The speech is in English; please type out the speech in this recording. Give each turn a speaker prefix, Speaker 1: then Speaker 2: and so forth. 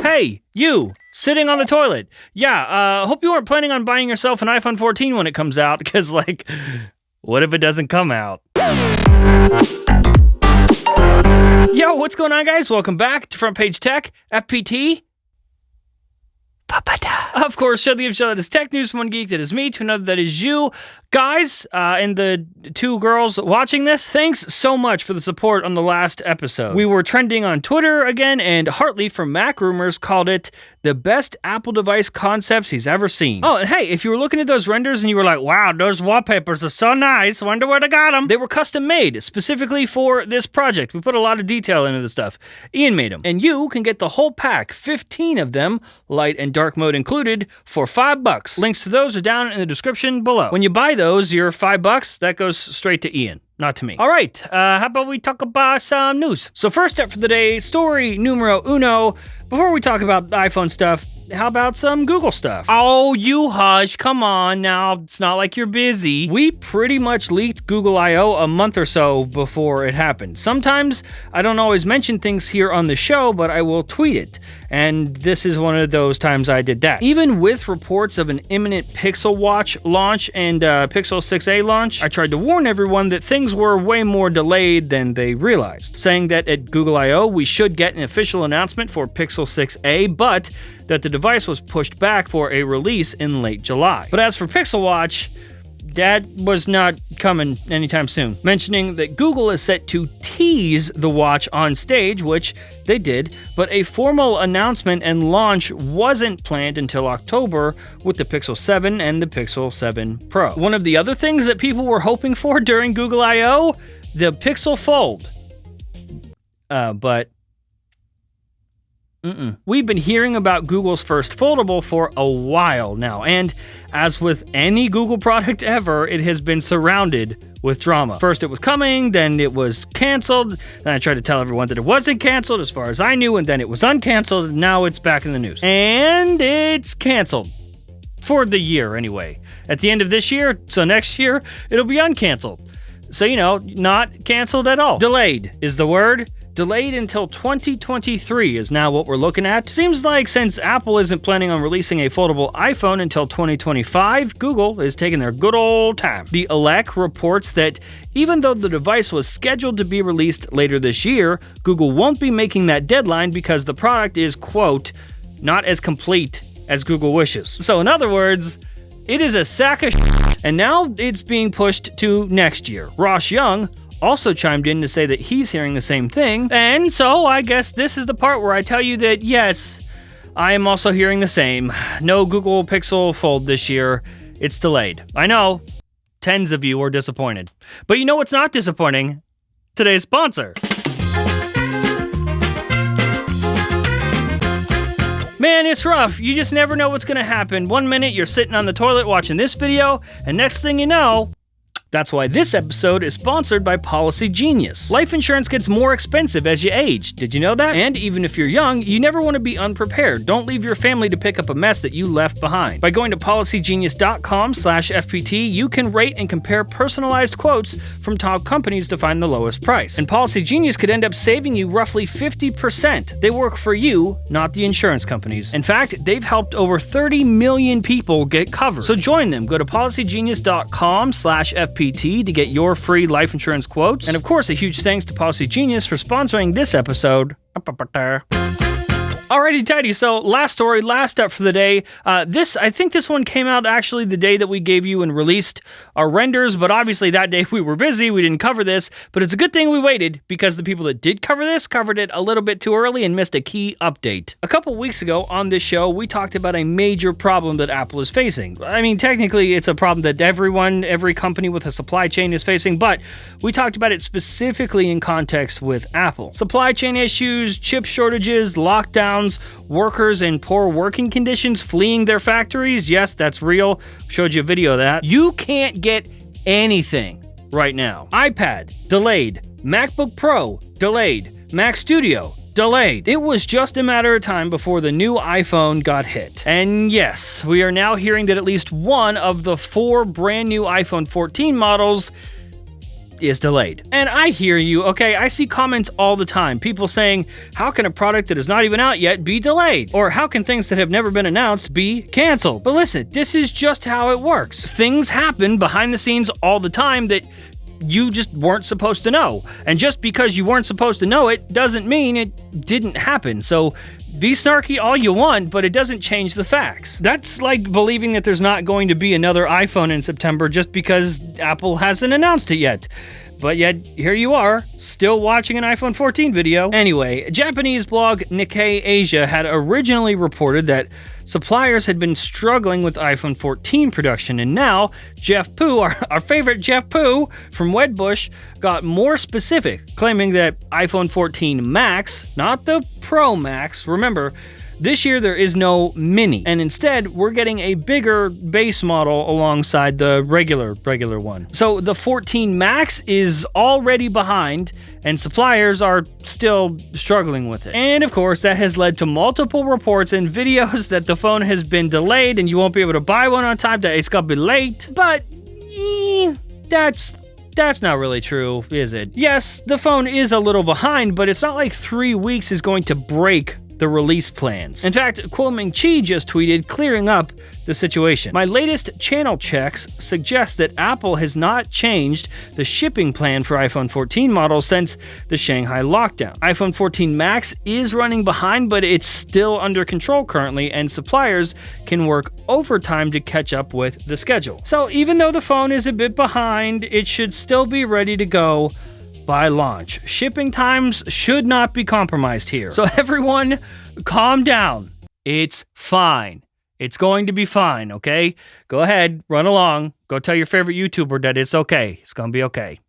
Speaker 1: Hey, you, sitting on the toilet. Yeah, hope you weren't planning on buying yourself an iPhone 14 when it comes out, because, like, what if it doesn't come out? Yo, what's going on, guys? Welcome back to Front Page Tech, FPT. Of course, show the show that is tech news from one geek, that is me, to another that is you. Guys, and the two girls watching this, thanks so much for the support on the last episode. We were trending on Twitter again, and Hartley from Mac Rumors called it the best Apple device concepts he's ever seen. Oh, and hey, if you were looking at those renders and you were like, wow, those wallpapers are so nice, wonder where they got them. They were custom made specifically for this project. We put a lot of detail into the stuff. Ian made them. And you can get the whole pack, 15 of them, light and dark mode included, for $5. Links to those are down in the description below. When you buy those, your $5, that goes straight to Ian. Not to me. All right, how about we talk about some news? So first up for the day, story numero uno. Before we talk about iPhone stuff, how about some Google stuff? Oh, you hush, come on now, it's not like you're busy. We pretty much leaked Google I.O. a month or so before it happened. Sometimes I don't always mention things here on the show, but I will tweet it. And this is one of those times I did that. Even with reports of an imminent Pixel Watch launch and Pixel 6a launch, I tried to warn everyone that things were way more delayed than they realized, saying that at Google I.O. we should get an official announcement for Pixel 6a, but that the device was pushed back for a release in late July. But as for Pixel Watch, that was not coming anytime soon, mentioning that Google is set to tease the watch on stage, which they did, but a formal announcement and launch wasn't planned until October with the Pixel 7 and the Pixel 7 Pro. One of the other things that people were hoping for during Google I.O., the Pixel Fold. We've been hearing about Google's first foldable for a while now, and as with any Google product ever, it has been surrounded with drama. First it was coming, then it was canceled, then I tried to tell everyone that it wasn't canceled as far as I knew, and then it was uncanceled, and now it's back in the news. And it's canceled. For the year, anyway. At the end of this year, so next year, it'll be uncanceled. So, you know, not canceled at all. Delayed is the word. Delayed until 2023 is now what we're looking at. Seems like since Apple isn't planning on releasing a foldable iPhone until 2025, Google is taking their good old time. The Elec reports that even though the device was scheduled to be released later this year, Google won't be making that deadline because the product is, quote, not as complete as Google wishes. So in other words, it is a sack of shit, and now it's being pushed to next year. Ross Young also chimed in to say that he's hearing the same thing, and so I guess this is the part where I tell you that yes, I am also hearing the same. No Google Pixel Fold this year. It's delayed. I know, tens of you are disappointed. But you know what's not disappointing? Today's sponsor. Man, it's rough. You just never know what's gonna happen. One minute you're sitting on the toilet watching this video, and next thing you know, that's why this episode is sponsored by Policy Genius. Life insurance gets more expensive as you age. Did you know that? And even if you're young, you never want to be unprepared. Don't leave your family to pick up a mess that you left behind. By going to policygenius.com/FPT, you can rate and compare personalized quotes from top companies to find the lowest price. And Policy Genius could end up saving you roughly 50%. They work for you, not the insurance companies. In fact, they've helped over 30 million people get covered. So join them. Go to policygenius.com/FPT to get your free life insurance quotes. And of course, a huge thanks to Policy Genius for sponsoring this episode. Alrighty, tidy. So last story, last up for the day. I think this one came out actually the day that we gave you and released our renders, but obviously that day we were busy, we didn't cover this, but it's a good thing we waited because the people that did cover this covered it a little bit too early and missed a key update. A couple weeks ago on this show, we talked about a major problem that Apple is facing. I mean, technically it's a problem that every company with a supply chain is facing, but we talked about it specifically in context with Apple. Supply chain issues, chip shortages, lockdowns, workers in poor working conditions fleeing their factories. Yes, that's real. Showed you a video of that. You can't get anything right now. iPad, delayed. MacBook Pro, delayed. Mac Studio, delayed. It was just a matter of time before the new iPhone got hit. And yes, we are now hearing that at least one of the 4 brand new iPhone 14 models is delayed. And I hear you, okay? I see comments all the time. People saying, how can a product that is not even out yet be delayed? Or how can things that have never been announced be canceled? But listen, this is just how it works. Things happen behind the scenes all the time that you just weren't supposed to know. And just because you weren't supposed to know it doesn't mean it didn't happen. So be snarky all you want, but it doesn't change the facts. That's like believing that there's not going to be another iPhone in September just because Apple hasn't announced it yet. But yet, here you are, still watching an iPhone 14 video. Anyway, Japanese blog Nikkei Asia had originally reported that suppliers had been struggling with iPhone 14 production, and now Jeff Poo, our favorite Jeff Poo from Wedbush, got more specific, claiming that iPhone 14 Max, not the Pro Max, remember, this year there is no mini, and instead we're getting a bigger base model alongside the regular one. So the 14 Max is already behind, and suppliers are still struggling with it. And of course, that has led to multiple reports and videos that the phone has been delayed and you won't be able to buy one on time, that it's gonna be late. But that's not really true, is it? Yes, the phone is a little behind, but it's not like 3 weeks is going to break the release plans. In fact, Kuoming Chi just tweeted clearing up the situation. My latest channel checks suggest that Apple has not changed the shipping plan for iPhone 14 models since the Shanghai lockdown. iPhone 14 Max is running behind, but it's still under control currently, and suppliers can work overtime to catch up with the schedule. So even though the phone is a bit behind, it should still be ready to go by launch. Shipping times should not be compromised here. So everyone, calm down. It's fine. It's going to be fine, okay? Go ahead, run along. Go tell your favorite YouTuber that it's okay. It's gonna be okay.